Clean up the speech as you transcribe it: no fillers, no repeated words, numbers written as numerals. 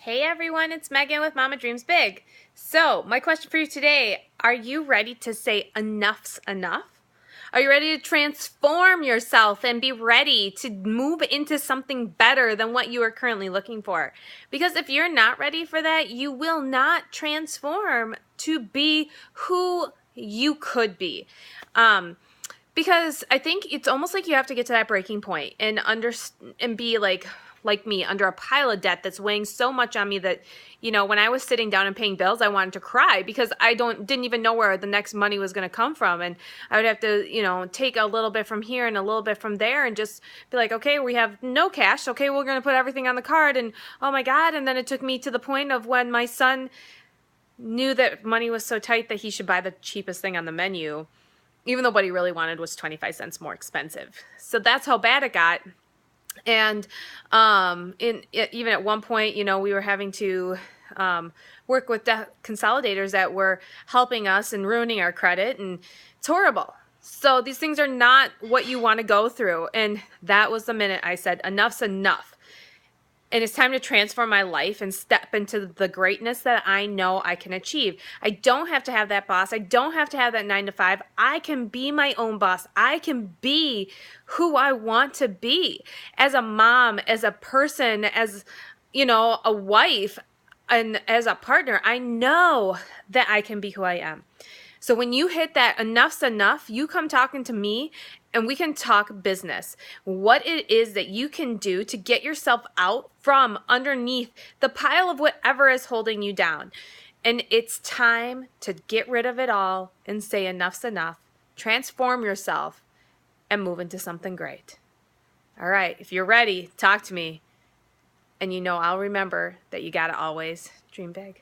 Hey everyone, it's Megan with Mama Dreams Big. So, my question for you today, are you ready to say enough's enough? Are you ready to transform yourself and be ready to move into something better than what you are currently looking for? Because if you're not ready for that, you will not transform to be who you could be. Because I think it's almost like you have to get to that breaking point and be like me, under a pile of debt that's weighing so much on me that, when I was sitting down and paying bills, I wanted to cry because I didn't even know where the next money was going to come from. And I would have to, take a little bit from here and a little bit from there and just be like, okay, we have no cash. Okay, we're going to put everything on the card. And oh my God. And then it took me to the point of when my son knew that money was so tight that he should buy the cheapest thing on the menu, even though what he really wanted was 25 cents more expensive. So that's how bad it got. And even at one point, we were having to work with debt consolidators that were helping us and ruining our credit, and it's horrible. So these things are not what you want to go through. And that was the minute I said, enough's enough. And it's time to transform my life and step into the greatness that I know I can achieve. I don't have to have that boss. I don't have to have that 9 to 5. I can be my own boss. I can be who I want to be as a mom, as a person, as, a wife, and as a partner. I know that I can be who I am. So when you hit that enough's enough, you come talking to me and we can talk business. What it is that you can do to get yourself out from underneath the pile of whatever is holding you down. And it's time to get rid of it all and say enough's enough. Transform yourself and move into something great. All right, if you're ready, talk to me. And I'll remember that you gotta always dream big.